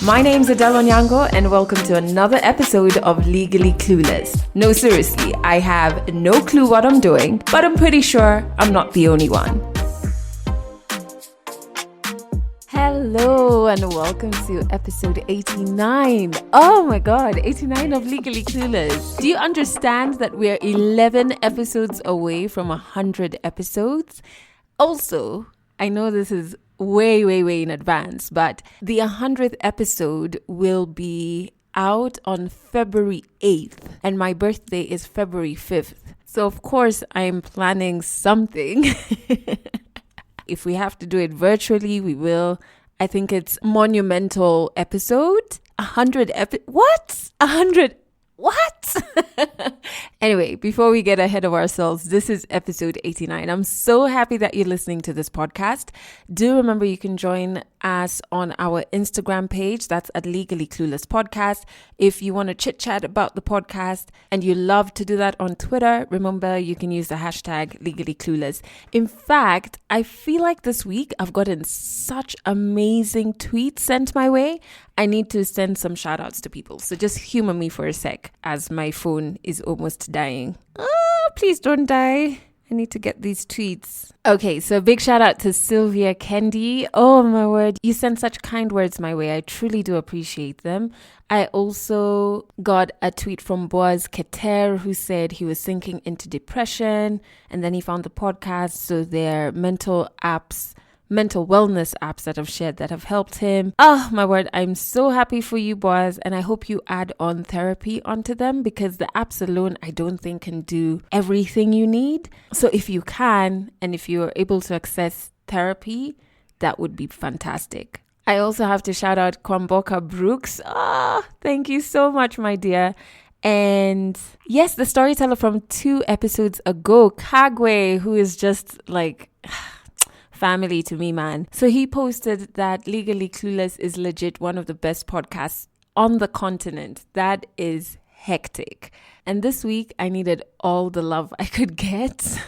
My name's Adele Onyango and welcome to another episode of Legally Clueless. No, seriously, I have no clue what I'm doing, but I'm pretty sure I'm not the only one. Hello and welcome to episode 89. Oh my god, 89 of Legally Clueless. Do you understand that we're 11 episodes away from 100 episodes? Also, I know this is way in advance, but the 100th episode will be out on February 8th and my birthday is February 5th. So of course I'm planning something. If we have to do it virtually, we will. I think it's monumental episode. 100 what? 100 what? Anyway, before we get ahead of ourselves, this is episode 89. I'm so happy that you're listening to this podcast. Do remember you can join us on our Instagram page. That's at Legally Clueless Podcast. If you want to chit chat about the podcast and you love to do that on Twitter, remember you can use the hashtag Legally Clueless. In fact, I feel like this week I've gotten such amazing tweets sent my way. I need to send some shout outs to people. So just humor me for a sec as my phone is almost dying. Please don't die. I need to get these tweets. Okay, so big shout out to Sylvia Kendi. Oh my word, you sent such kind words my way. I truly do appreciate them. I also got a tweet from Boaz Keter who said he was sinking into depression and then he found the podcast. So their mental wellness apps that I've shared that have helped him. Oh my word, I'm so happy for you, Boaz, and I hope you add on therapy onto them because the apps alone I don't think can do everything you need. So if you can and if you're able to access therapy, that would be fantastic. I also have to shout out Kwamboka Brooks. Thank you so much, my dear. And yes, the storyteller from 2 episodes ago, Kagwe, who is just like family to me, man. So he posted that Legally Clueless is legit one of the best podcasts on the continent. That is hectic. And this week I needed all the love I could get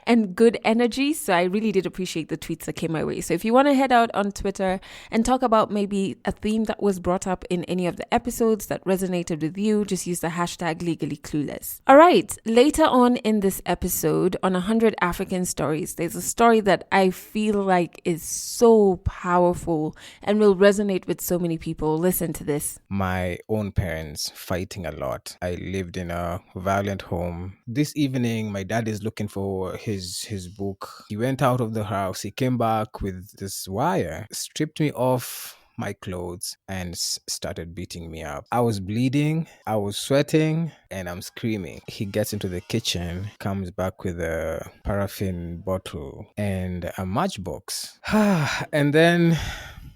and good energy. So I really did appreciate the tweets that came my way. So if you want to head out on Twitter and talk about maybe a theme that was brought up in any of the episodes that resonated with you, just use the hashtag Legally Clueless. All right. Later on in this episode on 100 African Stories, there's a story that I feel like is so powerful and will resonate with so many people. Listen to this. My own parents fighting a lot. I lived in a violent home. This evening, my dad is looking for his book. He went out of the house. He came back with this wire, stripped me off my clothes and started beating me up. I was bleeding, I was sweating, and I'm screaming. He gets into the kitchen, comes back with a paraffin bottle and a matchbox. And then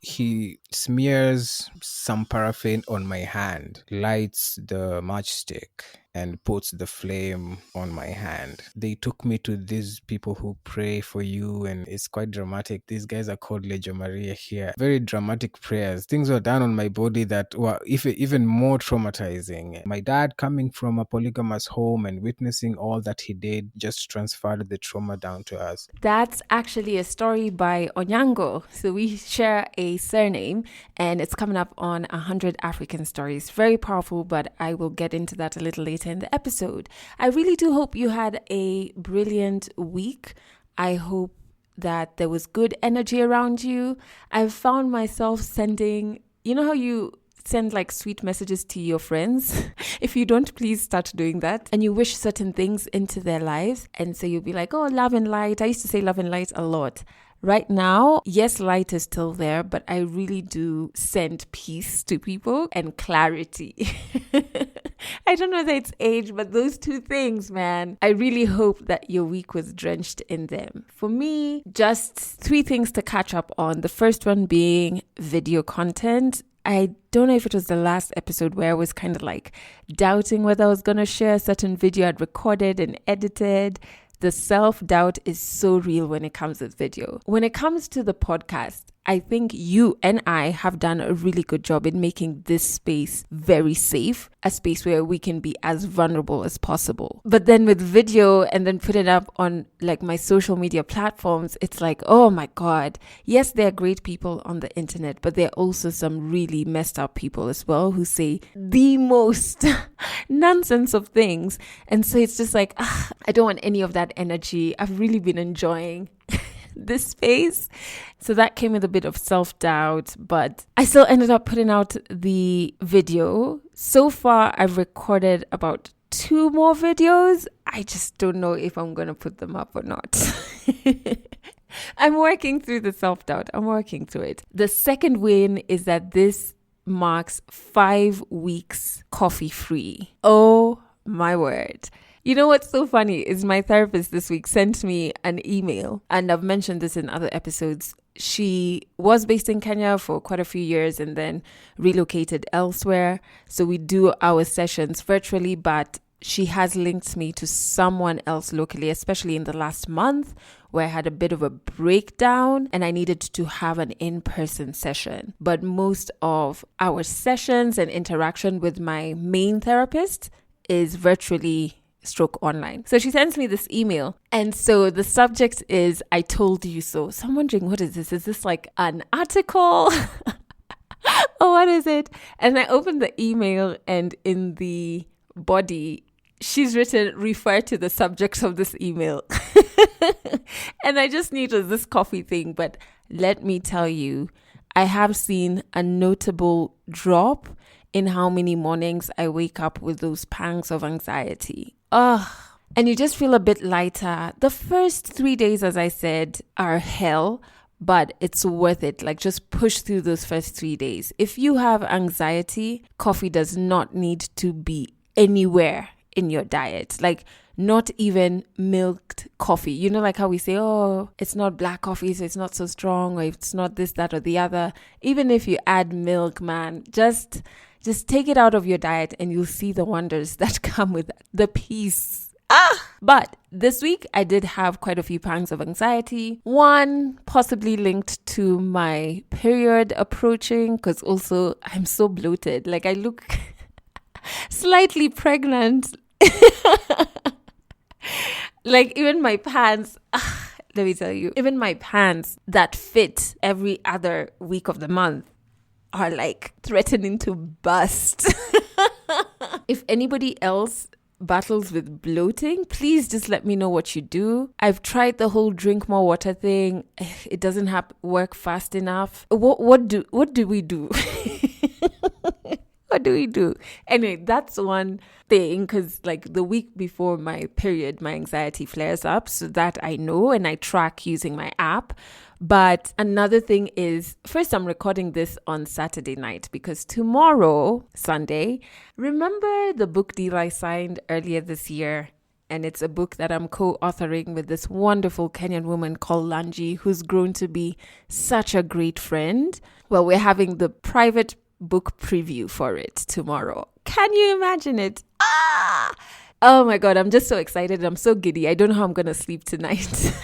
he smears some paraffin on my hand, lights the matchstick, and puts the flame on my hand. They took me to these people who pray for you, and it's quite dramatic. These guys are called Legio Maria here. Very dramatic prayers. Things were done on my body that were even more traumatizing. My dad, coming from a polygamous home and witnessing all that he did, just transferred the trauma down to us. That's actually a story by Onyango. So we share a surname and it's coming up on 100 African Stories. Very powerful, but I will get into that a little later in the episode. I really do hope you had a brilliant week. I hope that there was good energy around you. I've found myself sending, you know how you send like sweet messages to your friends? If you don't, please start doing that. And you wish certain things into their lives. And so you'll be like, oh, love and light. I used to say love and light a lot. Right now, yes, light is still there, but I really do send peace to people and clarity. I don't know whether it's age, but those 2 things, man, I really hope that your week was drenched in them. For me, just 3 things to catch up on. The first one being video content. I don't know if it was the last episode where I was kind of like doubting whether I was going to share a certain video I'd recorded and edited. The self-doubt is so real when it comes with video. When it comes to the podcast, I think you and I have done a really good job in making this space very safe, a space where we can be as vulnerable as possible. But then with video and then put it up on like my social media platforms, it's like, oh my God, yes, there are great people on the internet, but there are also some really messed up people as well who say the most nonsense of things. And so it's just like, I don't want any of that energy. I've really been enjoying this space. So that came with a bit of self-doubt, but I still ended up putting out the video. So far, I've recorded about 2 more videos. I just don't know if I'm going to put them up or not. I'm working through the self-doubt. I'm working through it. The second win is that this marks 5 weeks coffee-free. Oh my word. You know what's so funny is my therapist this week sent me an email, and I've mentioned this in other episodes. She was based in Kenya for quite a few years and then relocated elsewhere. So we do our sessions virtually, but she has linked me to someone else locally, especially in the last month where I had a bit of a breakdown and I needed to have an in-person session. But most of our sessions and interaction with my main therapist is virtually / online. So she sends me this email. And so the subject is, I told you so. So I'm wondering, what is this? Is this like an article? Or what is it? And I opened the email and in the body, she's written, refer to the subject of this email. And I just knew it was this coffee thing. But let me tell you, I have seen a notable drop in how many mornings I wake up with those pangs of anxiety. And you just feel a bit lighter. The first 3 days, as I said, are hell, but it's worth it. Like, just push through those first 3 days. If you have anxiety, coffee does not need to be anywhere in your diet. Like, not even milked coffee. You know, like how we say, oh, it's not black coffee, so it's not so strong, or it's not this, that, or the other. Even if you add milk, man, just take it out of your diet and you'll see the wonders that come with the peace. But this week I did have quite a few pangs of anxiety. One possibly linked to my period approaching, because also I'm so bloated. Like, I look slightly pregnant. Like, even my pants, let me tell you, even my pants that fit every other week of the month are like threatening to bust. If anybody else battles with bloating, please just let me know what you do. I've tried the whole drink more water thing. It doesn't work fast enough. What do we do? What do we do? Anyway, that's one thing, because like the week before my period, my anxiety flares up, so that I know and I track using my app. But another thing is, first, I'm recording this on Saturday night because tomorrow, Sunday, remember the book deal I signed earlier this year? And it's a book that I'm co-authoring with this wonderful Kenyan woman called Lanji, who's grown to be such a great friend. Well, we're having the private book preview for it tomorrow. Can you imagine it? Oh my God, I'm just so excited. I'm so giddy. I don't know how I'm going to sleep tonight.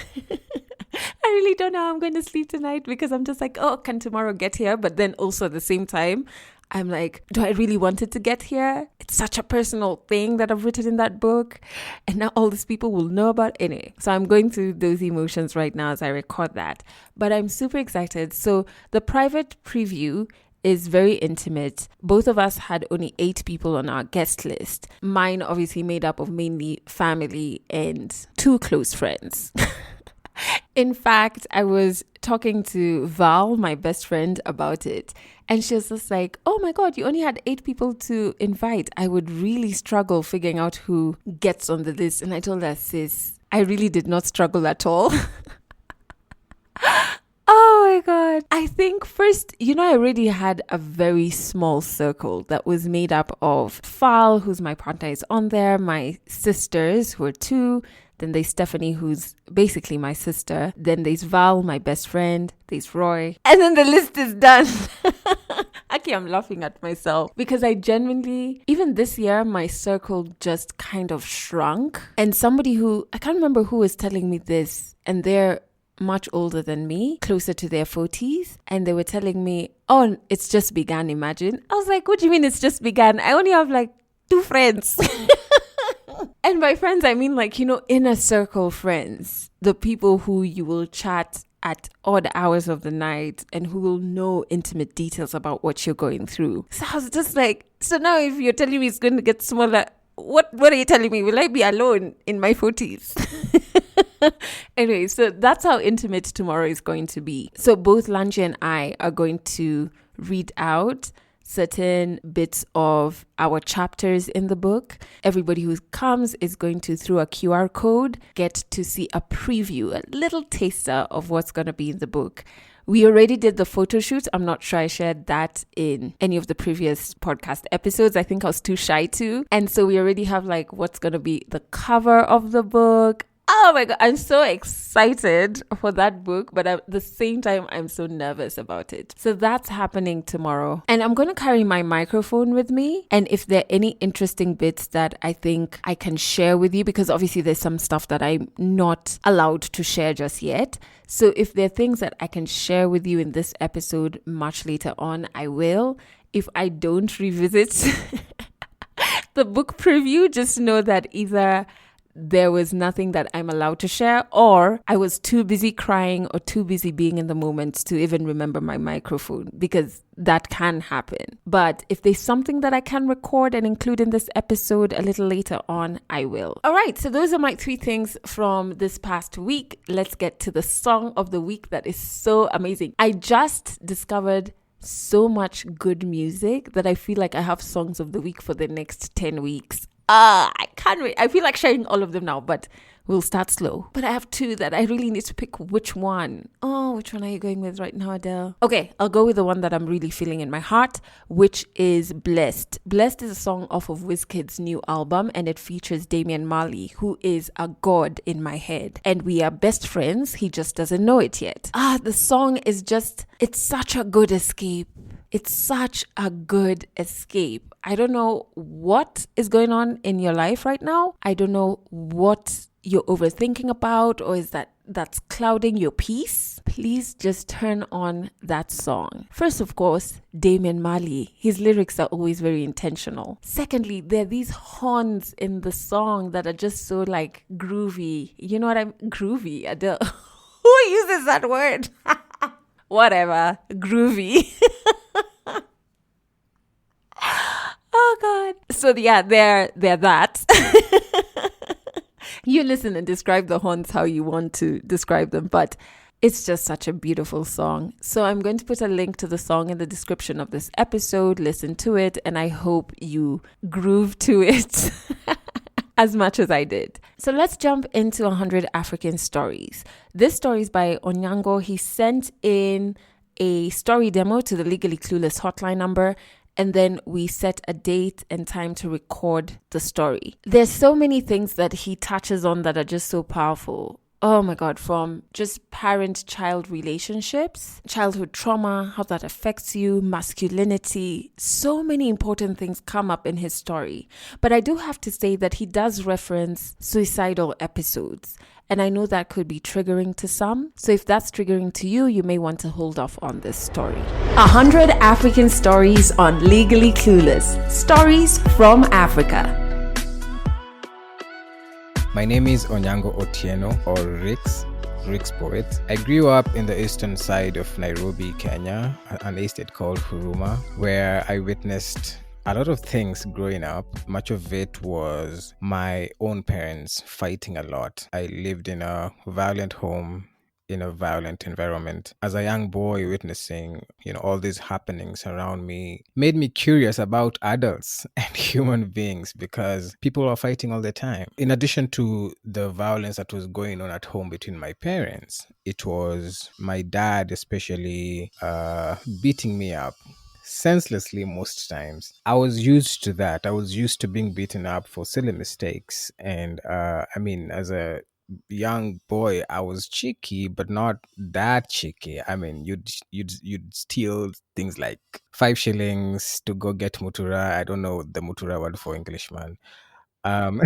I really don't know how I'm going to sleep tonight, because I'm just like, oh, can tomorrow get here? But then also at the same time, I'm like, do I really want it to get here? It's such a personal thing that I've written in that book. And now all these people will know about it. Anyway, so I'm going through those emotions right now as I record that. But I'm super excited. So the private preview is very intimate. Both of us had only 8 people on our guest list. Mine obviously made up of mainly family and 2 close friends. In fact, I was talking to Val, my best friend, about it. And she was just like, oh my God, you only had 8 people to invite. I would really struggle figuring out who gets on the list. And I told her, sis, I really did not struggle at all. Oh my God. I think first, I already had a very small circle that was made up of Fal, who's my partner, is on there, my sisters, who are 2, then there's Stephanie, who's basically my sister, then there's Val, my best friend, there's Roy, and then the list is done. Actually, I'm laughing at myself because I genuinely, even this year, my circle just kind of shrunk. And somebody who, I can't remember who was telling me this, and they're much older than me, closer to their 40s, and they were telling me, oh, it's just begun, imagine. I was like, what do you mean it's just begun? I only have like 2 friends. And by friends, I mean like, inner circle friends, the people who you will chat at odd hours of the night and who will know intimate details about what you're going through. So I was just like, so now if you're telling me it's going to get smaller, what are you telling me? Will I be alone in my 40s? Anyway, so that's how intimate tomorrow is going to be. So both Lanji and I are going to read out certain bits of our chapters in the book. Everybody who comes is going to, through a QR code, get to see a preview, a little taster of what's going to be in the book. We already did the photo shoot. I'm not sure I shared that in any of the previous podcast episodes. I think I was too shy to. And so we already have like what's going to be the cover of the book. Oh my God, I'm so excited for that book, but at the same time, I'm so nervous about it. So that's happening tomorrow. And I'm going to carry my microphone with me. And if there are any interesting bits that I think I can share with you, because obviously there's some stuff that I'm not allowed to share just yet. So if there are things that I can share with you in this episode much later on, I will. If I don't revisit the book preview, just know that either there was nothing that I'm allowed to share, or I was too busy crying or too busy being in the moment to even remember my microphone, because that can happen. But if there's something that I can record and include in this episode a little later on, I will. All right, so those are my 3 things from this past week. Let's get to the song of the week that is so amazing. I just discovered so much good music that I feel like I have songs of the week for the next 10 weeks. I can't wait. I feel like sharing all of them now, but we'll start slow. But I have 2 that I really need to pick which one. Oh, which one are you going with right now, Adele? Okay, I'll go with the one that I'm really feeling in my heart, which is Blessed. Blessed is a song off of Wizkid's new album, and it features Damian Marley, who is a god in my head. And we are best friends. He just doesn't know it yet. The song is just, it's such a good escape. It's such a good escape. I don't know what is going on in your life right now. I don't know what you're overthinking about, or is that's clouding your peace. Please just turn on that song. First, of course, Damian Marley. His lyrics are always very intentional. Secondly, there are these horns in the song that are just so like groovy. You know what I'm groovy, Adele? Who uses that word? Whatever, groovy. Oh God. So yeah, they're that. You listen and describe the horns how you want to describe them, but it's just such a beautiful song. So I'm going to put a link to the song in the description of this episode. Listen to it, and I hope you groove to it as much as I did. So let's jump into 100 African stories. This story is by Onyango. He sent in a story demo to the Legally Clueless hotline number, and then we set a date and time to record the story. There's so many things that he touches on that are just so powerful. Oh my God, from just parent-child relationships, childhood trauma, how that affects you, masculinity. So many important things come up in his story. But I do have to say that he does reference suicidal episodes. And I know that could be triggering to some. So if that's triggering to you, you may want to hold off on this story. 100 African stories on Legally Clueless. Stories from Africa. My name is Onyango Otieno, or Rick's poet. I grew up in the eastern side of Nairobi, Kenya, an estate called Huruma, where I witnessed a lot of things growing up. Much of it was my own parents fighting a lot. I lived in a violent home, in a violent environment. As a young boy, witnessing, all these happenings around me made me curious about adults and human beings, because people are fighting all the time. In addition to the violence that was going on at home between my parents, it was my dad especially beating me up senselessly most times. I was used to that. I was used to being beaten up for silly mistakes. And as a young boy, I was cheeky, but not that cheeky. You'd steal things like 5 shillings to go get mutura. I don't know the mutura word for Englishman. Um,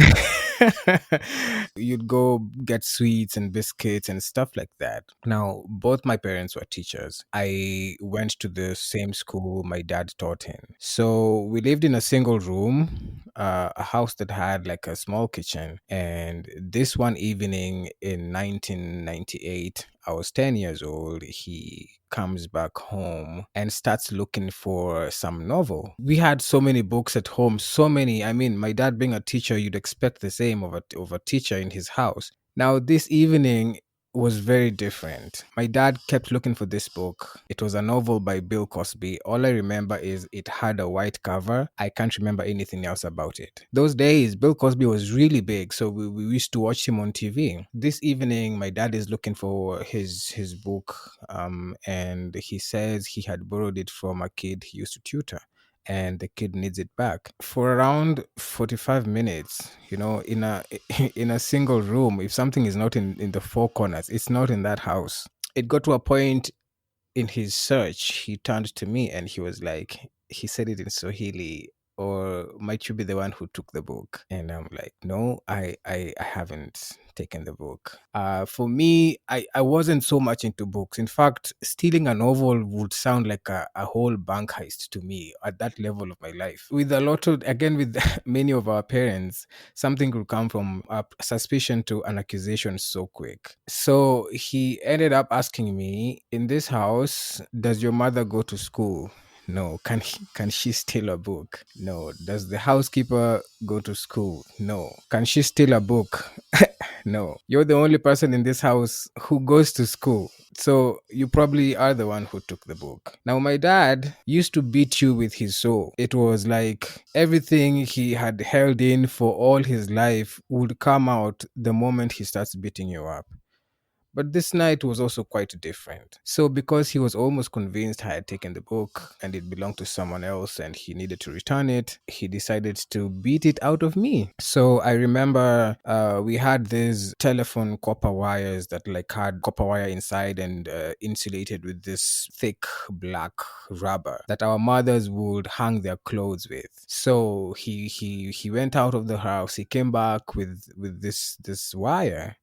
you'd go get sweets and biscuits and stuff like that. Now, both my parents were teachers. I went to the same school my dad taught in. So we lived in a single room, a house that had like a small kitchen. And this one evening in 1998, I was 10 years old. He comes back home and starts looking for some novel. We had so many books at home, so many. I mean, my dad being a teacher, you'd expect the same of a teacher in his house. Now, this evening was very different. My dad kept looking for this book. It was a novel by Bill Cosby. All I remember is it had a white cover. I can't remember anything else about it. Those days, Bill Cosby was really big, so we used to watch him on TV. This evening, my dad is looking for his book, and he says he had borrowed it from a kid he used to tutor, and the kid needs it back. For around 45 minutes, in a in a single room, if something is not in the four corners, it's not in that house. It got to a point in his search, he turned to me and he was like, he said it in Swahili, or might you be the one who took the book? And I'm like, no, I haven't taken the book. For me, I wasn't so much into books. In fact, stealing a novel would sound like a whole bank heist to me at that level of my life. With a lot of, again, with many of our parents, something could come from a suspicion to an accusation so quick. So he ended up asking me, in this house, does your mother go to school? No. Can she steal a book? No. Does the housekeeper go to school? No. Can she steal a book? No. You're the only person in this house who goes to school. So you probably are the one who took the book. Now, my dad used to beat you with his soul. It was like everything he had held in for all his life would come out the moment he starts beating you up. But this night was also quite different. So, because he was almost convinced I had taken the book and it belonged to someone else and he needed to return it, he decided to beat it out of me. So, I remember we had these telephone copper wires that like had copper wire inside and insulated with this thick black rubber that our mothers would hang their clothes with. So, he went out of the house. He came back with this wire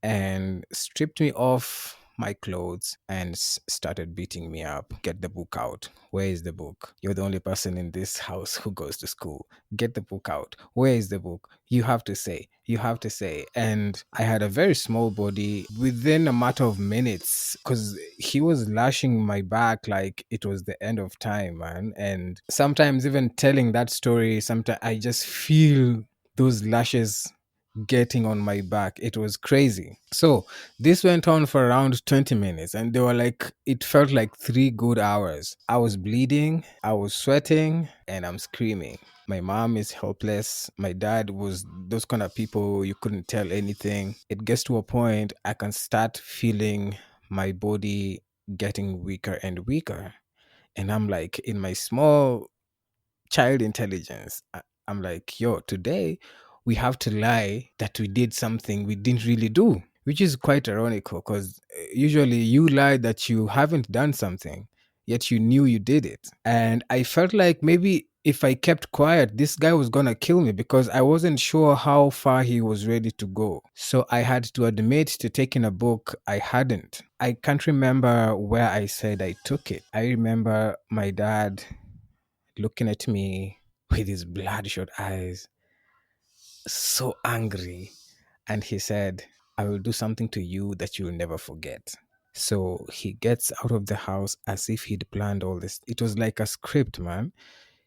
and stripped me off my clothes and started beating me up. Get the book out. Where is the book? You're the only person in this house who goes to school. Get the book out. Where is the book? You have to say. You have to say. And I had a very small body within a matter of minutes because he was lashing my back like it was the end of time, man. And sometimes even telling that story, sometimes I just feel those lashes getting on my back. It was crazy. So this went on for around 20 minutes and they were like, it felt like 3 good hours. I was bleeding, I was sweating, and I'm screaming. My mom is helpless. My dad was those kind of people you couldn't tell anything. It gets to a point I can start feeling my body getting weaker and weaker. And I'm like, in my small child intelligence, I'm like, yo, today we have to lie that we did something we didn't really do, which is quite ironical because usually you lie that you haven't done something, yet you knew you did it. And I felt like maybe if I kept quiet, this guy was gonna kill me because I wasn't sure how far he was ready to go. So I had to admit to taking a book I hadn't. I can't remember where I said I took it. I remember my dad looking at me with his bloodshot eyes, so angry. And he said, I will do something to you that you'll never forget. So he gets out of the house as if he'd planned all this. It was like a script, man.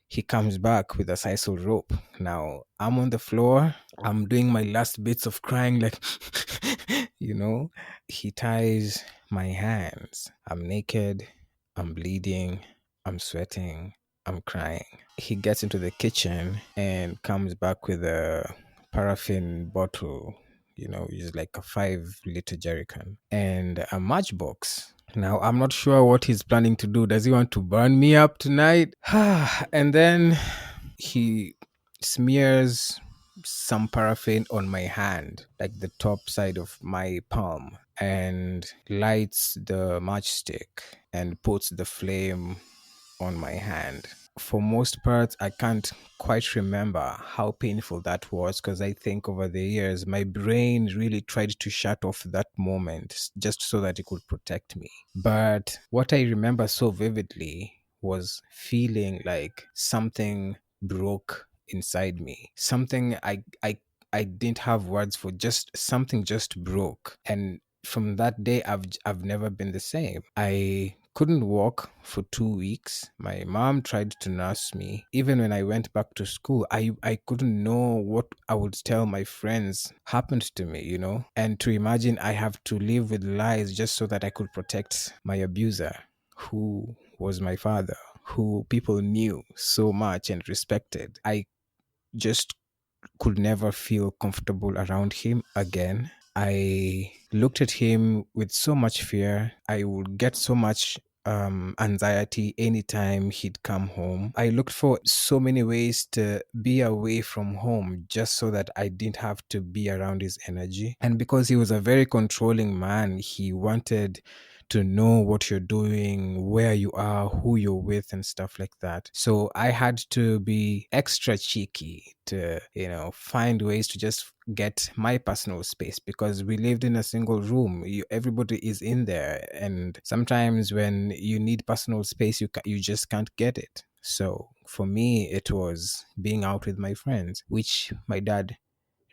He comes back with a sisal rope. Now I'm on the floor. I'm doing my last bits of crying, like, you know. He ties my hands. I'm naked. I'm bleeding. I'm sweating. I'm crying. He gets into the kitchen and comes back with a paraffin bottle, is like a 5 liter jerrycan and a matchbox. Now, I'm not sure what he's planning to do. Does he want to burn me up tonight? And then he smears some paraffin on my hand, like the top side of my palm, and lights the matchstick and puts the flame on my hand. for most parts, I can't quite remember how painful that was, because I think over the years, my brain really tried to shut off that moment just so that it could protect me. But what I remember so vividly was feeling like something broke inside me. Something I didn't have words for, just something just broke. And from that day, I've never been the same. I couldn't walk for 2 weeks. My mom tried to nurse me. Even when I went back to school, I couldn't know what I would tell my friends happened to me, And to imagine I have to live with lies just so that I could protect my abuser, who was my father, who people knew so much and respected. I just could never feel comfortable around him again. I looked at him with so much fear. I would get so much anxiety anytime he'd come home. I looked for so many ways to be away from home just so that I didn't have to be around his energy. And because he was a very controlling man, he wanted to know what you're doing, where you are, who you're with, and stuff like that. So I had to be extra cheeky to, find ways to just get my personal space, because we lived in a single room. Everybody is in there, and sometimes when you need personal space, you just can't get it. So for me, it was being out with my friends, which my dad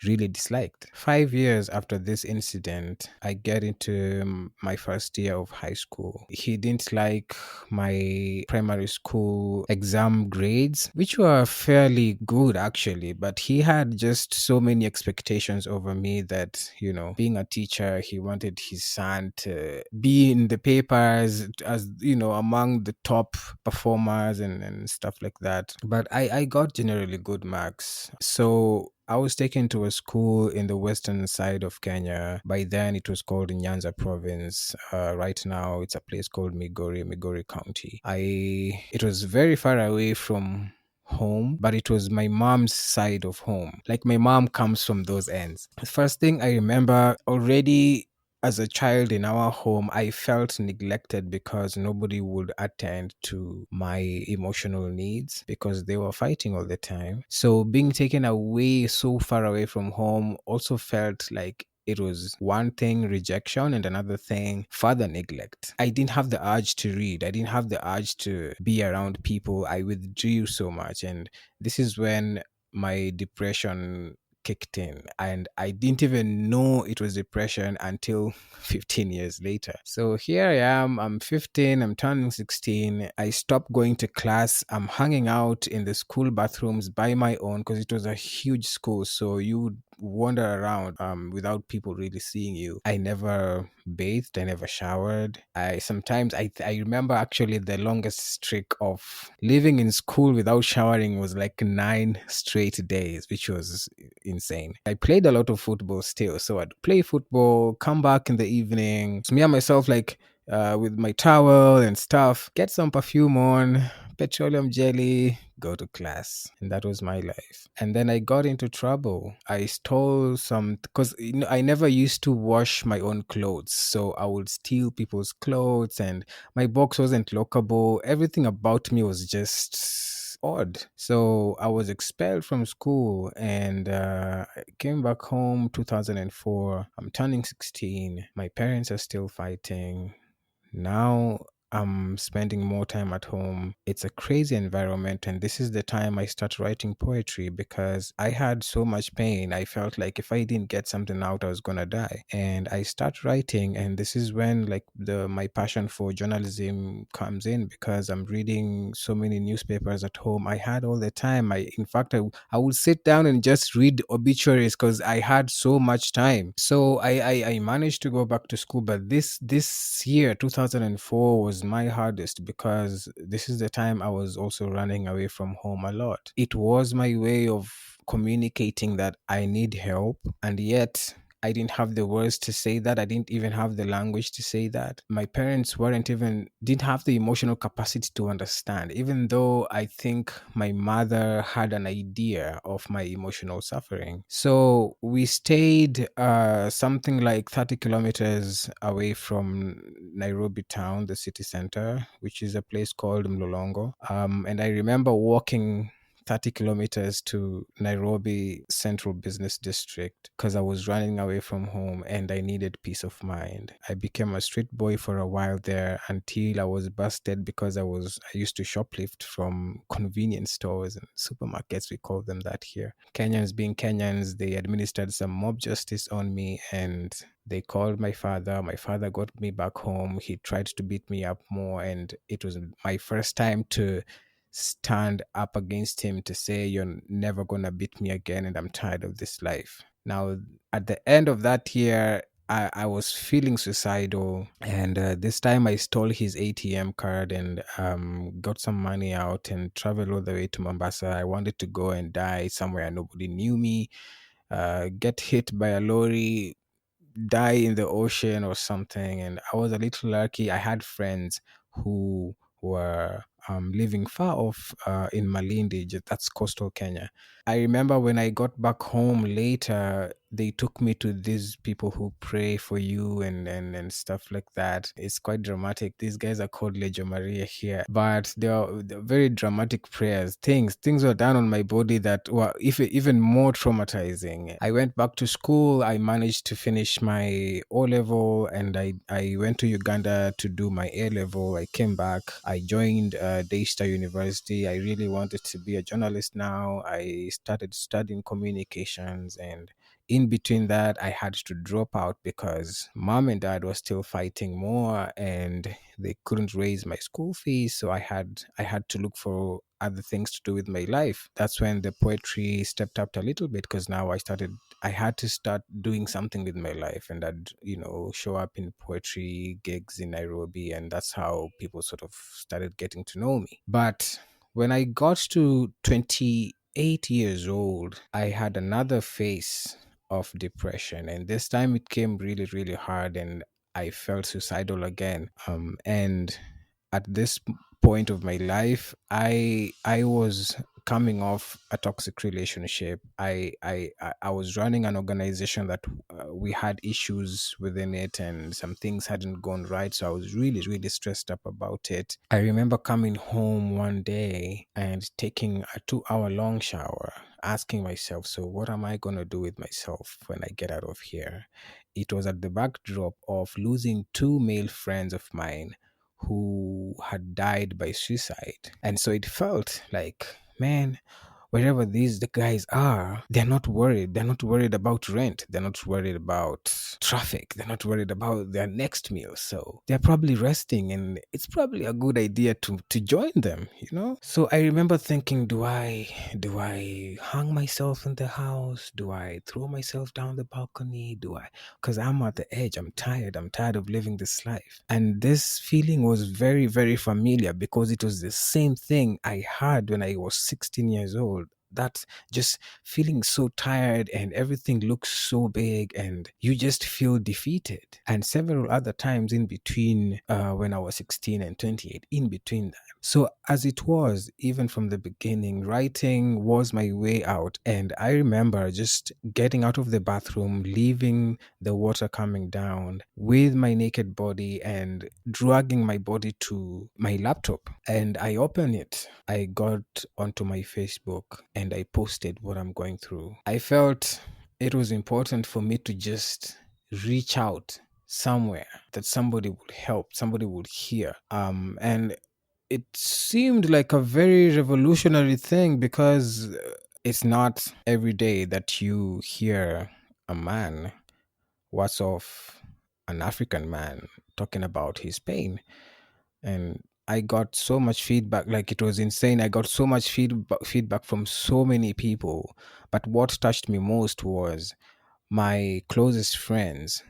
really disliked. 5 years after this incident, I get into my first year of high school. He didn't like my primary school exam grades, which were fairly good actually, but he had just so many expectations over me that, being a teacher, he wanted his son to be in the papers as, among the top performers and stuff like that. But I got generally good marks. So I was taken to a school in the western side of Kenya. By then, it was called Nyanza province. Right now, it's a place called Migori County. It was very far away from home, but it was my mom's side of home. Like, my mom comes from those ends. The first thing I remember, already as a child in our home, I felt neglected because nobody would attend to my emotional needs because they were fighting all the time. So being taken away so far away from home also felt like it was one thing rejection and another thing further neglect. I didn't have the urge to read. I didn't have the urge to be around people. I withdrew so much. And this is when my depression kicked in, and I didn't even know it was depression until 15 years later. So here I am, I'm 15, I'm turning 16. I stopped going to class. I'm hanging out in the school bathrooms by my own because it was a huge school, so you would wander around without people really seeing you. I never bathed, I never showered. I remember actually the longest streak of living in school without showering was like 9 straight days, which was insane. I played a lot of football still, so I'd play football, come back in the evening, so me and myself, like, with my towel and stuff, get some perfume on, petroleum jelly, go to class. And that was my life. And then I got into trouble. I stole some, because I never used to wash my own clothes. So I would steal people's clothes, and my box wasn't lockable. Everything about me was just odd. So I was expelled from school, and I came back home 2004. I'm turning 16. My parents are still fighting. Now I'm spending more time at home. It's a crazy environment, and this is the time I start writing poetry because I had so much pain. I felt like if I didn't get something out, I was gonna die. And I start writing, and this is when, like, the my passion for journalism comes in, because I'm reading so many newspapers at home. I had all the time. In fact, I would sit down and just read obituaries because I had so much time. So I managed to go back to school, but this year 2004 was my hardest because this is the time I was also running away from home a lot. It was my way of communicating that I need help, and yet I didn't have the words to say that. I didn't even have the language to say that. My parents didn't have the emotional capacity to understand, even though I think my mother had an idea of my emotional suffering. So we stayed something like 30 kilometers away from Nairobi town, the city center, which is a place called Mlolongo. And I remember walking 30 kilometers to Nairobi Central Business District because I was running away from home and I needed peace of mind. I became a street boy for a while there until I was busted because I used to shoplift from convenience stores and supermarkets, we call them that here. Kenyans being Kenyans, they administered some mob justice on me and they called my father. My father got me back home. He tried to beat me up more, and it was my first time to stand up against him to say, "You're never gonna beat me again, and I'm tired of this life." Now, at the end of that year, I was feeling suicidal, and this time I stole his ATM card and got some money out and traveled all the way to Mombasa. I wanted to go and die somewhere nobody knew me, get hit by a lorry, die in the ocean or something. And I was a little lucky. I had friends who were living far off in Malindi, that's coastal Kenya. I remember when I got back home later, they took me to these people who pray for you and stuff like that. It's quite dramatic. These guys are called Legio Maria here, but they're very dramatic prayers. Things were done on my body that were even more traumatizing. I went back to school. I managed to finish my O level, and I went to Uganda to do my A level. I came back. I joined Daystar University. I really wanted to be a journalist now. I started studying communications, and in between that, I had to drop out because mom and dad were still fighting more, and they couldn't raise my school fees. So I had to look for other things to do with my life. That's when the poetry stepped up a little bit, because now I had to start doing something with my life, and I'd, show up in poetry gigs in Nairobi, and that's how people sort of started getting to know me. But when I got to 28 years old, I had another phase of depression, and this time it came really, really hard, and I felt suicidal again. And at this point of my life, I was coming off a toxic relationship. I was running an organization that we had issues within it, and some things hadn't gone right. So I was really, really stressed up about it. I remember coming home one day and taking a 2 hour long shower, asking myself, so what am I going to do with myself when I get out of here? It was at the backdrop of losing two male friends of mine who had died by suicide. And so it felt like, man, wherever the guys are, they're not worried. They're not worried about rent. They're not worried about traffic. They're not worried about their next meal. So they're probably resting, and it's probably a good idea to join them. So I remember thinking, do I hang myself in the house? Do I throw myself down the balcony? Because I'm at the edge. I'm tired. I'm tired of living this life. And this feeling was very, very familiar, because it was the same thing I had when I was 16 years old. That just feeling so tired, and everything looks so big, and you just feel defeated. And several other times in between, when I was 16 and 28, in between that. So as it was, even from the beginning, writing was my way out. And I remember just getting out of the bathroom, leaving the water coming down with my naked body, and dragging my body to my laptop. And I opened it. I got onto my Facebook and I posted what I'm going through. I felt it was important for me to just reach out somewhere that somebody would help, somebody would hear. And it seemed like a very revolutionary thing, because it's not every day that you hear a man, what's of an African man, talking about his pain. And I got so much feedback, like it was insane. I got so much feedback from so many people. But what touched me most was my closest friends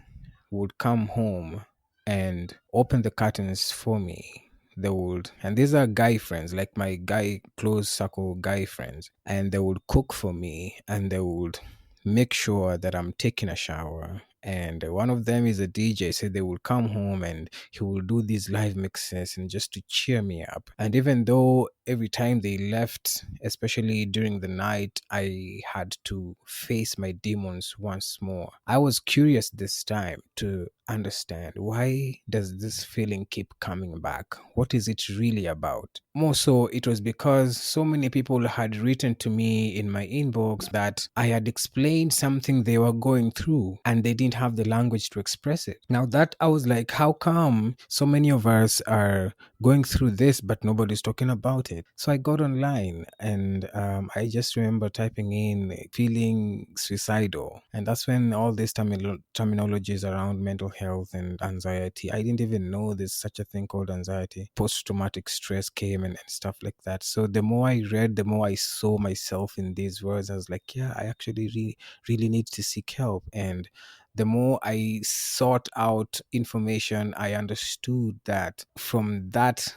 would come home and open the curtains for me. They would, and these are guy friends, like my guy, close circle guy friends, and they would cook for me, and they would make sure that I'm taking a shower. And one of them is a DJ, said they will come home and he will do these live mixes and just to cheer me up. And even though every time they left, especially during the night, I had to face my demons once more. I was curious this time to understand, why does this feeling keep coming back? What is it really about? More so, it was because so many people had written to me in my inbox that I had explained something they were going through and they didn't have the language to express it. Now, that I was like, how come so many of us are going through this but nobody's talking about it? So I got online and I just remember typing in feeling suicidal, and that's when all these terminologies around mental health and anxiety, I didn't even know there's such a thing called anxiety, post-traumatic stress came, and stuff like that. So the more I read, the more I saw myself in these words. I was like, yeah, I actually really need to seek help. And the more I sought out information, I understood that from that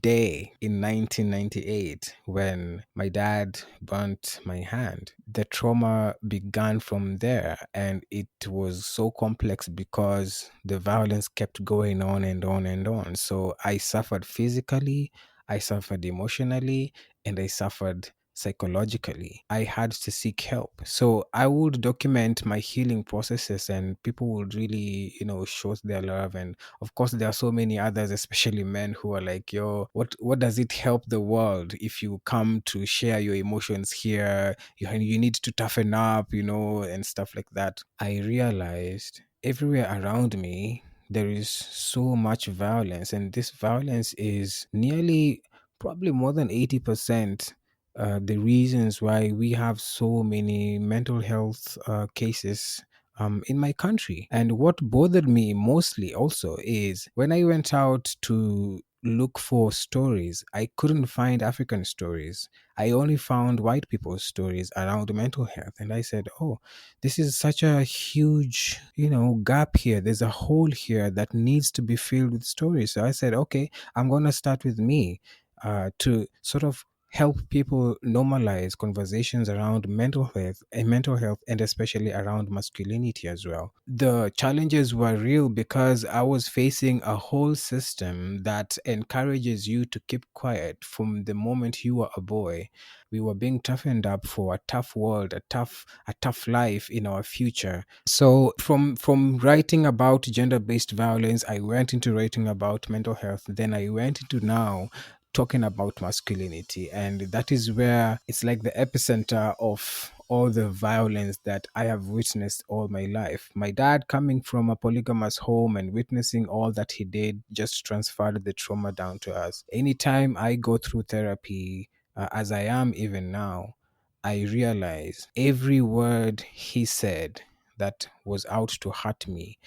day in 1998 when my dad burnt my hand, the trauma began from there, and it was so complex because the violence kept going on and on and on. So I suffered physically, I suffered emotionally, and I suffered psychologically. I had to seek help. So I would document my healing processes, and people would really, show their love. And of course, there are so many others, especially men, who are like, yo, what does it help the world if you come to share your emotions here? You need to toughen up, and stuff like that. I realized everywhere around me, there is so much violence, and this violence is nearly, probably more than 80%, the reasons why we have so many mental health cases in my country. And what bothered me mostly also is when I went out to look for stories, I couldn't find African stories. I only found white people's stories around mental health. And I said, oh, this is such a huge, gap here. There's a hole here that needs to be filled with stories. So I said, okay, I'm going to start with me to sort of help people normalize conversations around mental health, and especially around masculinity as well. The challenges were real because I was facing a whole system that encourages you to keep quiet from the moment you were a boy. We were being toughened up for a tough world, a tough life in our future. So from writing about gender-based violence, I went into writing about mental health. Then I went into now talking about masculinity. And that is where it's like the epicenter of all the violence that I have witnessed all my life. My dad, coming from a polygamous home and witnessing all that he did, just transferred the trauma down to us. Anytime I go through therapy, as I am even now, I realize every word he said that was out to hurt me,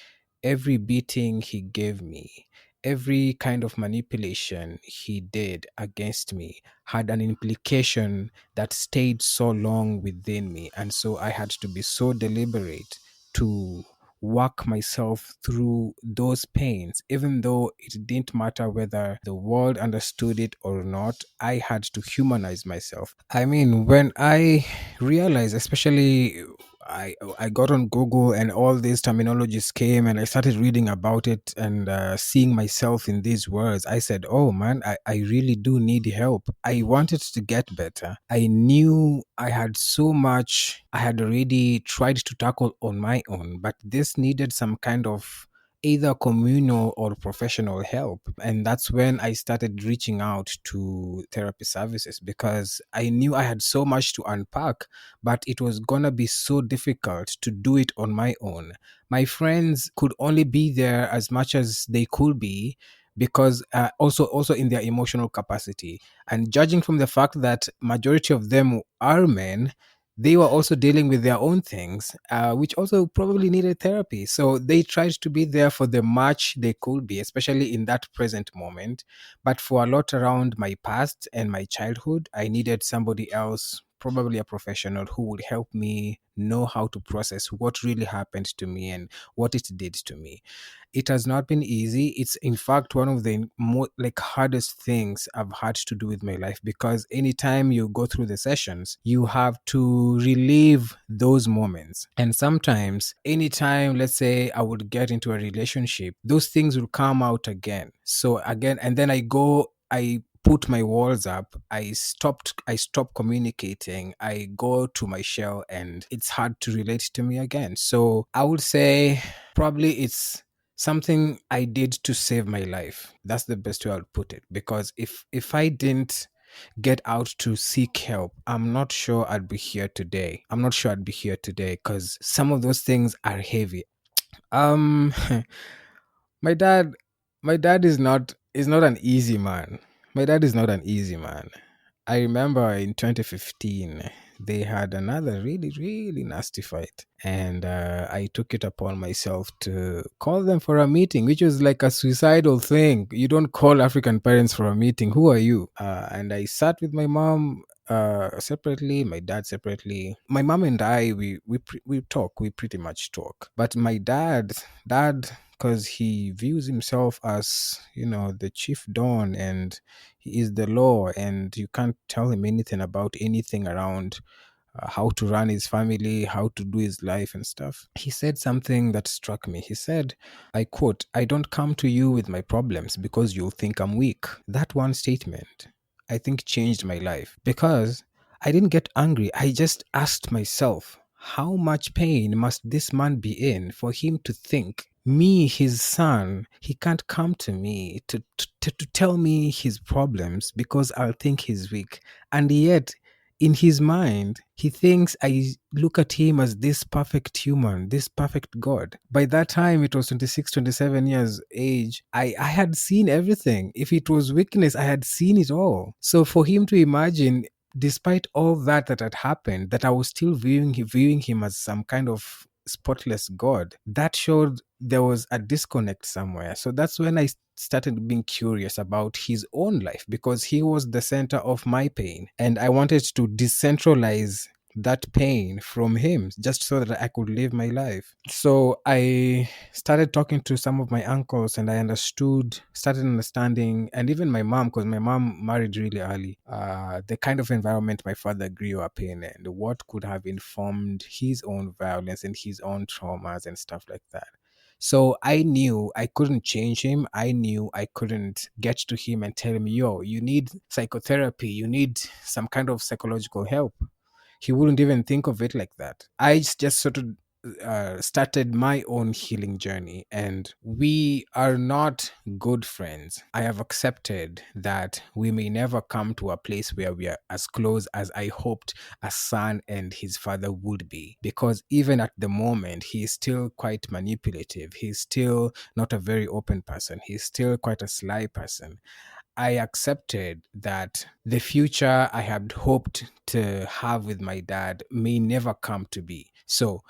every beating he gave me, every kind of manipulation he did against me had an implication that stayed so long within me. And so I had to be so deliberate to work myself through those pains, even though it didn't matter whether the world understood it or not. I had to humanize myself. I mean, when I realized, especially I got on Google and all these terminologies came and I started reading about it and seeing myself in these words. I said, oh man, I really do need help. I wanted to get better. I knew I had so much I had already tried to tackle on my own, but this needed some kind of either communal or professional help. And that's when I started reaching out to therapy services because I knew I had so much to unpack, but it was gonna be so difficult to do it on my own. My friends could only be there as much as they could be because also in their emotional capacity, and judging from the fact that majority of them are men, they were also dealing with their own things, which also probably needed therapy. So they tried to be there for the much they could be, especially in that present moment. But for a lot around my past and my childhood, I needed somebody else probably a professional who would help me know how to process what really happened to me and what it did to me. It has not been easy. It's in fact one of the more like hardest things I've had to do with my life, because anytime you go through the sessions, you have to relive those moments. And sometimes, anytime, let's say I would get into a relationship, those things will come out again. So again, and then I put my walls up. I stopped communicating. I go to my shell, and it's hard to relate to me again. So I would say probably it's something I did to save my life. That's the best way I would put it. Because if I didn't get out to seek help, I'm not sure I'd be here today. I'm not sure I'd be here today, because some of those things are heavy. Um my dad my dad is not an easy man. My dad is not an easy man. I remember in 2015 they had another really really nasty fight, and I took it upon myself to call them for a meeting, which was like a suicidal thing. You don't call African parents for a meeting. Who are you? And I sat with my mom separately, my dad separately. My mom and I, we talk. We pretty much talk. But my dad, because he views himself as, the chief don, and he is the law, and you can't tell him anything about anything around how to run his family, how to do his life and stuff. He said something that struck me. He said, I quote, "I don't come to you with my problems because you'll think I'm weak." That one statement, I think, changed my life, because I didn't get angry. I just asked myself, how much pain must this man be in for him to think me, his son, he can't come to me to tell me his problems because I'll think he's weak. And yet, in his mind, he thinks I look at him as this perfect human, this perfect God. By that time, it was 26, 27 years age. I had seen everything. If it was weakness, I had seen it all. So for him to imagine, despite all that had happened, that I was still viewing him as some kind of spotless God, that showed there was a disconnect somewhere. So that's when I started being curious about his own life, because he was the center of my pain, and I wanted to decentralize that pain from him just so that I could live my life. So I started talking to some of my uncles, and I started understanding, and even my mom, because my mom married really early, the kind of environment my father grew up in, and what could have informed his own violence and his own traumas and stuff like that. So I knew I couldn't change him. I knew I couldn't get to him and tell him, yo, you need psychotherapy, you need some kind of psychological help. He wouldn't even think of it like that. I just sort of started my own healing journey, and we are not good friends. I have accepted that we may never come to a place where we are as close as I hoped a son and his father would be, because even at the moment, he is still quite manipulative. He's still not a very open person. He's still quite a sly person. I accepted that the future I had hoped to have with my dad may never come to be. So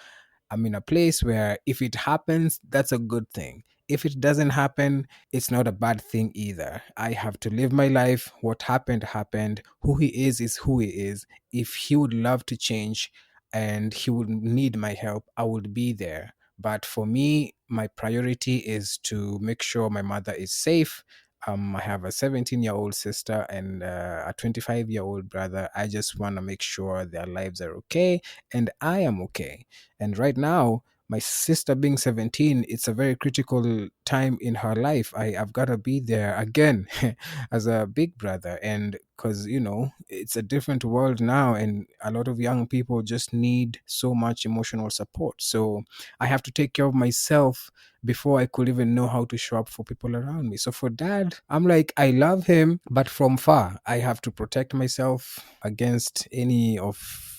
I'm in a place where if it happens, that's a good thing. If it doesn't happen, it's not a bad thing either. I have to live my life. What happened, happened. Who he is who he is. If he would love to change and he would need my help, I would be there. But for me, my priority is to make sure my mother is safe. I have a 17-year-old sister and a 25-year-old brother. I just want to make sure their lives are okay and I am okay. And right now, my sister being 17, it's a very critical time in her life. I've got to be there again as a big brother. And because, it's a different world now, and a lot of young people just need so much emotional support. So I have to take care of myself before I could even know how to show up for people around me. So for dad, I'm like, I love him, but from far, I have to protect myself against any of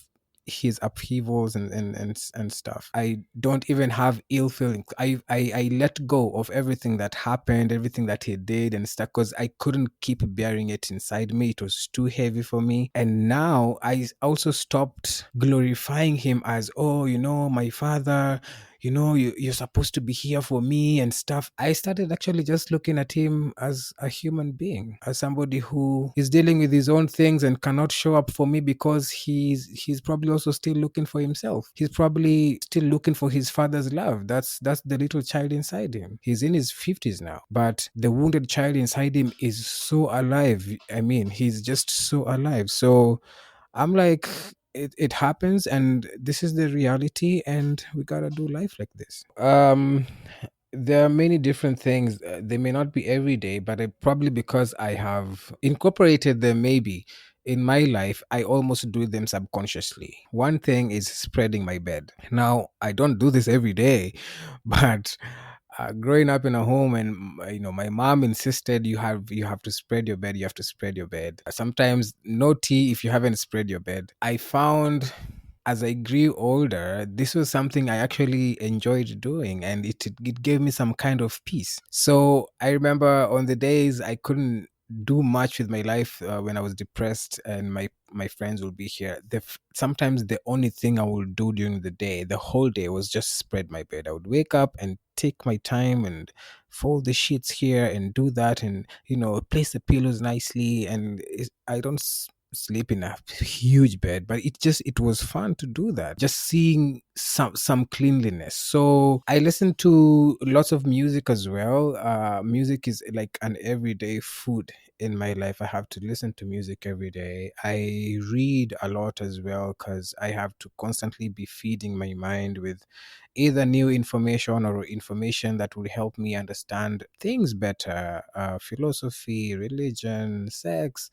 his upheavals and stuff. I don't even have ill feelings. I let go of everything that happened, everything that he did and stuff, because I couldn't keep bearing it inside me. It was too heavy for me. And now I also stopped glorifying him as, oh, my father, you're supposed to be here for me and stuff. I started actually just looking at him as a human being, as somebody who is dealing with his own things and cannot show up for me because he's probably also still looking for himself. He's probably still looking for his father's love. That's the little child inside him. He's in his 50s now, but the wounded child inside him is so alive. I mean, he's just so alive. So I'm like, it happens, and this is the reality, and we gotta do life like this. There are many different things. They may not be every day, but probably because I have incorporated them maybe in my life, I almost do them subconsciously. One thing is spreading my bed. Now, I don't do this every day, but growing up in a home, and my mom insisted you have to spread your bed. You have to spread your bed. Sometimes no tea if you haven't spread your bed. I found as I grew older, this was something I actually enjoyed doing, and it gave me some kind of peace. So I remember on the days I couldn't do much with my life, when I was depressed, and my friends will be here. Sometimes the only thing I would do during the day, the whole day, was just spread my bed. I would wake up and take my time and fold the sheets here and do that, and place the pillows nicely. And I don't sleep in a huge bed, but it was fun to do that, just seeing some cleanliness. So I listen to lots of music as well. Music is like an everyday food in my life. I have to listen to music every day. I read a lot as well, because I have to constantly be feeding my mind with either new information or information that will help me understand things better, philosophy, religion, sex,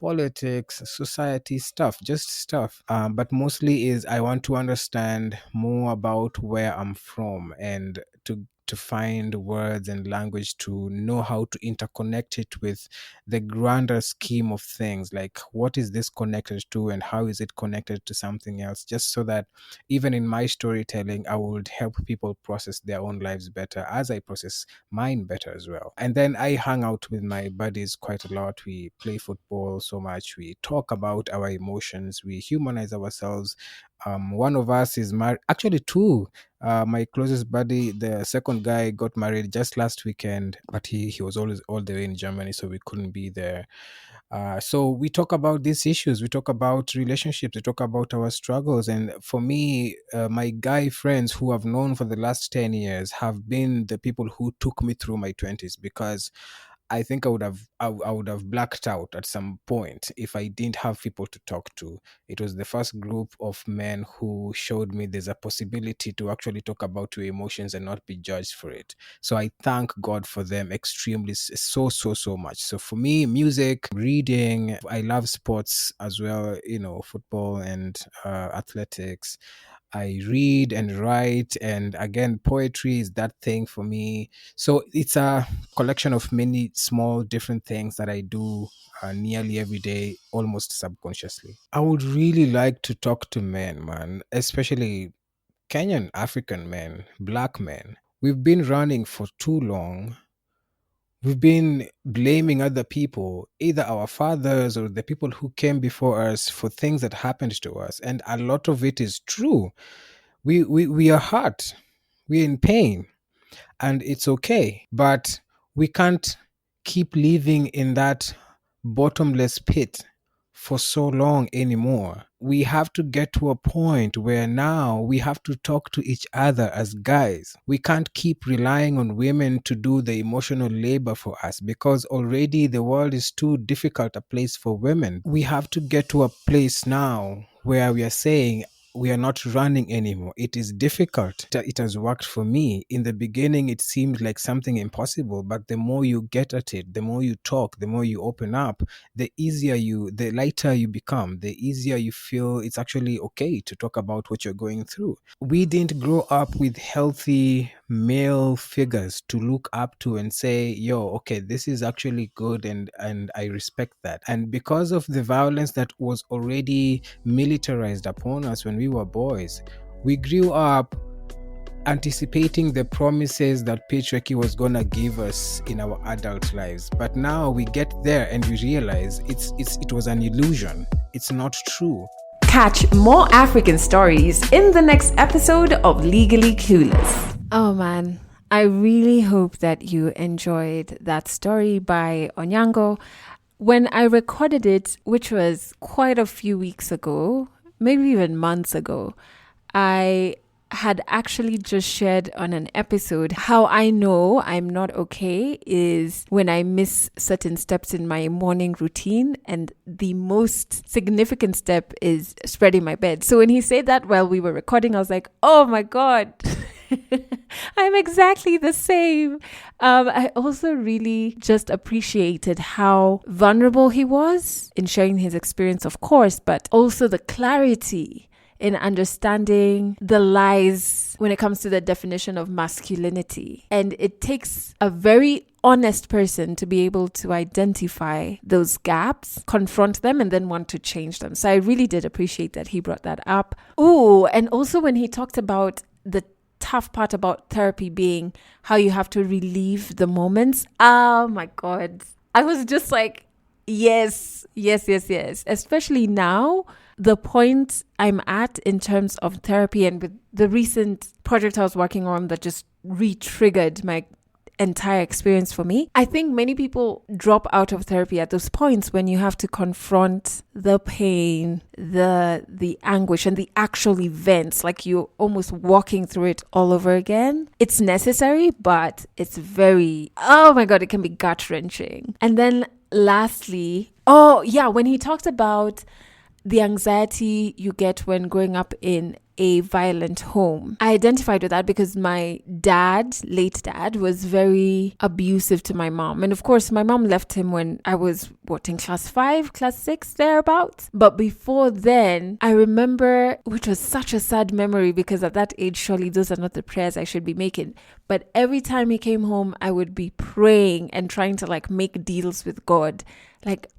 politics, society stuff, just stuff. But mostly is I want to understand more about where I'm from, and to find words and language to know how to interconnect it with the grander scheme of things, like what is this connected to and how is it connected to something else, just so that even in my storytelling I would help people process their own lives better as I process mine better as well. And then I hang out with my buddies quite a lot. We play football so much. We talk about our emotions. We humanize ourselves. One of us is married, actually, two. My closest buddy, the second guy, got married just last weekend, but he was always all the way in Germany, so we couldn't be there. So we talk about these issues. We talk about relationships. We talk about our struggles. And for me, my guy friends who I've known for the last 10 years have been the people who took me through my 20s, because I think I would have blacked out at some point if I didn't have people to talk to. It was the first group of men who showed me there's a possibility to actually talk about your emotions and not be judged for it. So I thank God for them extremely, so much. So for me, music, reading, I love sports as well, football and athletics. I read and write, and again, poetry is that thing for me. So it's a collection of many small different things that I do nearly every day, almost subconsciously. I would really like to talk to men, man, especially Kenyan African men, black men. We've been running for too long. We've been blaming other people, either our fathers or the people who came before us, for things that happened to us. And a lot of it is true. We are hurt, we're in pain, and it's okay, but we can't keep living in that bottomless pit for so long anymore. We have to get to a point where now we have to talk to each other as guys. We can't keep relying on women to do the emotional labor for us, because already the world is too difficult a place for women. We have to get to a place now where we are saying, we are not running anymore. It is difficult. It has worked for me. In the beginning, it seemed like something impossible, but the more you get at it, the more you talk, the more you open up, the lighter you become, the easier you feel it's actually okay to talk about what you're going through. We didn't grow up with healthy male figures to look up to and say, yo, okay, this is actually good, and I respect that. And because of the violence that was already militarized upon us when we were boys, we grew up anticipating the promises that patriarchy was gonna give us in our adult lives. But now we get there and we realize it was an illusion. It's not true. Catch more African stories in the next episode of Legally Clueless. Oh man, I really hope that you enjoyed that story by Onyango. When I recorded it, which was quite a few weeks ago, maybe even months ago, I had actually just shared on an episode how I know I'm not okay is when I miss certain steps in my morning routine, and the most significant step is spreading my bed. So when he said that while we were recording, I was like, oh my God. I'm exactly the same. I also really just appreciated how vulnerable he was in sharing his experience, of course, but also the clarity in understanding the lies when it comes to the definition of masculinity. And it takes a very honest person to be able to identify those gaps, confront them, and then want to change them. So I really did appreciate that he brought that up. Oh, and also when he talked about the tough part about therapy being how you have to relieve the moments. Oh my God. I was just like, yes. Especially now, the point I'm at in terms of therapy and with the recent project I was working on that just re-triggered my entire experience for me. I think many people drop out of therapy at those points when you have to confront the pain, the anguish, and the actual events, like you're almost walking through it all over again. It's necessary, but it's very, oh my God, it can be gut-wrenching. And then lastly, when he talked about the anxiety you get when growing up in a violent home. I identified with that because my late dad, was very abusive to my mom. And of course, my mom left him when I was, in class 5, class 6, thereabouts. But before then, I remember, which was such a sad memory because at that age, surely those are not the prayers I should be making. But every time he came home, I would be praying and trying to make deals with God.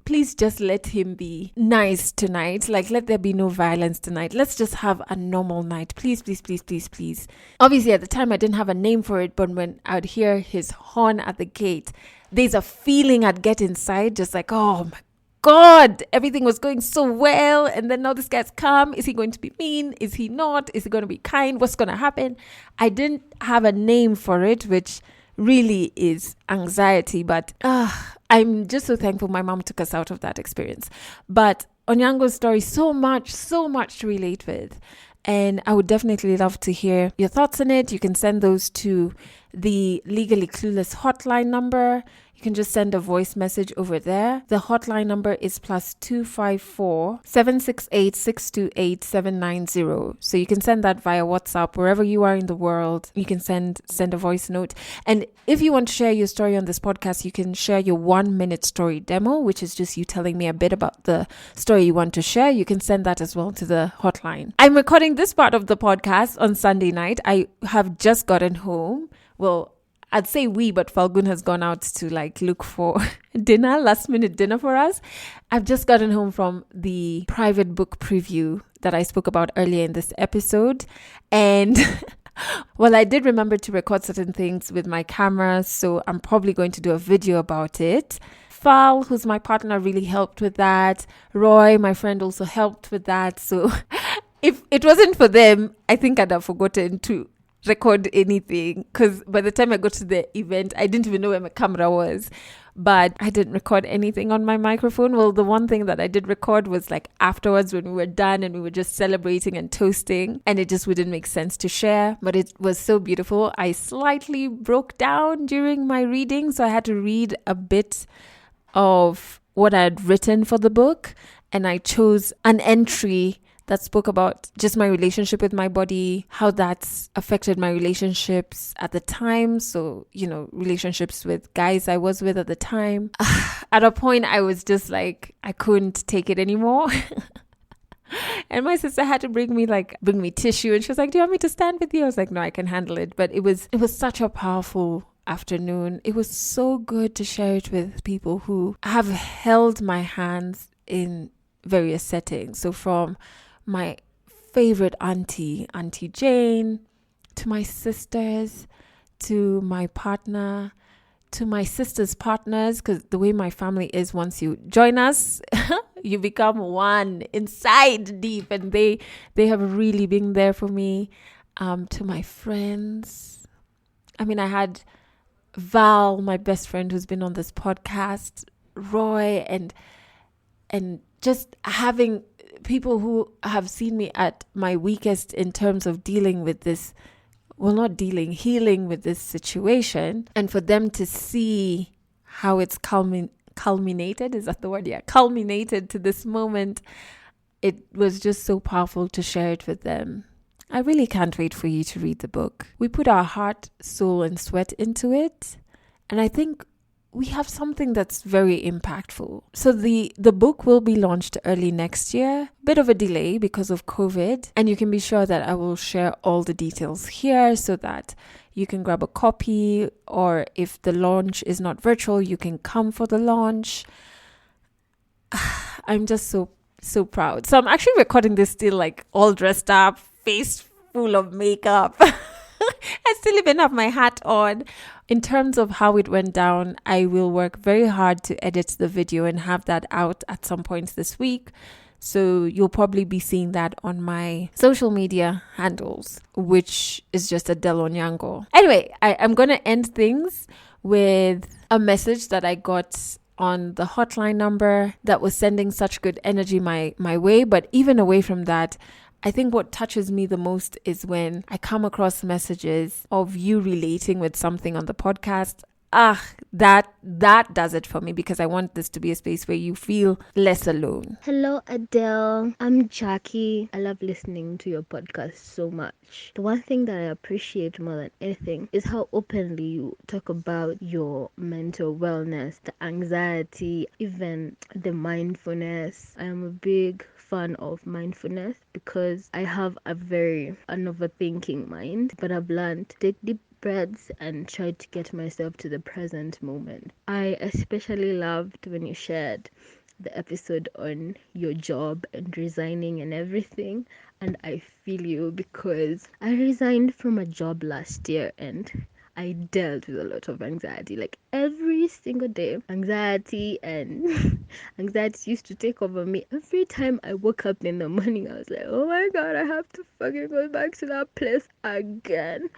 Please just let him be nice tonight. Let there be no violence tonight. Let's just have a normal night. Please, please, please, please, please. Obviously, at the time, I didn't have a name for it, but when I'd hear his horn at the gate, there's a feeling I'd get inside, just like, oh my God, everything was going so well. And then now this guy's come. Is he going to be mean? Is he not? Is he going to be kind? What's going to happen? I didn't have a name for it, which really is anxiety, but I'm just so thankful my mom took us out of that experience. But Onyango's story, so much to relate with, and I would definitely love to hear your thoughts on it. You can send those to the Legally Clueless hotline number. You can just send a voice message over there. The hotline number is +254 768 628 790. So you can send that via WhatsApp wherever you are in the world. You can send a voice note. And if you want to share your story on this podcast, you can share your 1-minute story demo, which is just you telling me a bit about the story you want to share. You can send that as well to the hotline. I'm recording this part of the podcast on Sunday night. I have just gotten home. Well, I'd say but Falgun has gone out to look for dinner, last minute dinner for us. I've just gotten home from the private book preview that I spoke about earlier in this episode. And well, I did remember to record certain things with my camera, so I'm probably going to do a video about it. Fal, who's my partner, really helped with that. Roy, my friend, also helped with that. So if it wasn't for them, I think I'd have forgotten to record anything, because by the time I got to the event, I didn't even know where my camera was. But I didn't record anything on my microphone. Well, the one thing that I did record was afterwards when we were done and we were just celebrating and toasting, and it just wouldn't make sense to share. But it was so beautiful. I slightly broke down during my reading, so I had to read a bit of what I had written for the book, and I chose an entry that spoke about just my relationship with my body, how that's affected my relationships at the time. So, relationships with guys I was with at the time. At a point, I was just I couldn't take it anymore. And my sister had to bring me tissue. And she was like, do you want me to stand with you? I was like, no, I can handle it. But it was such a powerful afternoon. It was so good to share it with people who have held my hands in various settings. So from my favorite Auntie Jane, to my sisters, to my partner, to my sister's partners, because the way my family is, once you join us, you become one inside deep, and they have really been there for me. To my friends, I mean, I had Val, my best friend who's been on this podcast, Roy, and just having people who have seen me at my weakest in terms of dealing with this, well, not dealing, healing with this situation, and for them to see how it's culminated, is that the word? Yeah, culminated to this moment. It was just so powerful to share it with them. I really can't wait for you to read the book. We put our heart, soul, and sweat into it, and I think we have something that's very impactful. So the book will be launched early next year. Bit of a delay because of COVID. And you can be sure that I will share all the details here so that you can grab a copy, or if the launch is not virtual, you can come for the launch. I'm just so proud. So I'm actually recording this still like all dressed up, face full of makeup. I still even have my hat on. In terms of how it went down, I will work very hard to edit the video and have that out at some points this week. So you'll probably be seeing that on my social media handles, which is just Adele Onyango. Anyway, I'm going to end things with a message that I got on the hotline number that was sending such good energy my way. But even away from that, I think what touches me the most is when I come across messages of you relating with something on the podcast. That does it for me, because I want this to be a space where you feel less alone. Hello, Adele. I'm Jackie. I love listening to your podcast so much. The one thing that I appreciate more than anything is how openly you talk about your mental wellness, the anxiety, even the mindfulness. I am a big fan of mindfulness because I have an overthinking mind, but I've learned to take deep breaths and try to get myself to the present moment. I especially loved when you shared the episode on your job and resigning and everything, and I feel you because I resigned from a job last year and I dealt with a lot of anxiety, like every single day. Anxiety used to take over me. Every time I woke up in the morning, I was like, oh my god, I have to fucking go back to that place again.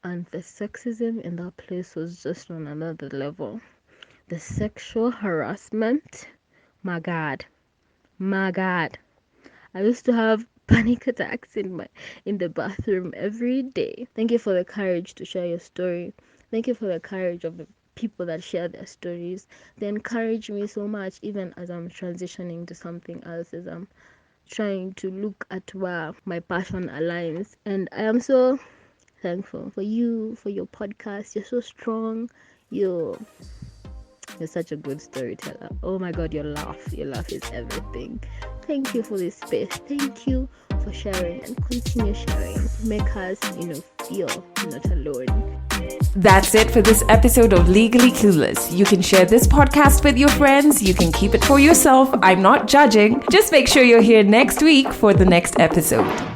And the sexism in that place was just on another level. The sexual harassment, my god. I used to have panic attacks in the bathroom every day. Thank you for the courage to share your story. Thank you for the courage of the people that share their stories. They encourage me so much, even as I'm transitioning to something else, as I'm trying to look at where my passion aligns. And I am so thankful for you, for your podcast. You're so strong. You're such a good storyteller. Oh my god, your laugh is everything. Thank you for this space. Thank you for sharing, and continue sharing. Make us, feel not alone. That's it for this episode of Legally Clueless. You can share this podcast with your friends. You can keep it for yourself. I'm not judging. Just make sure you're here next week for the next episode.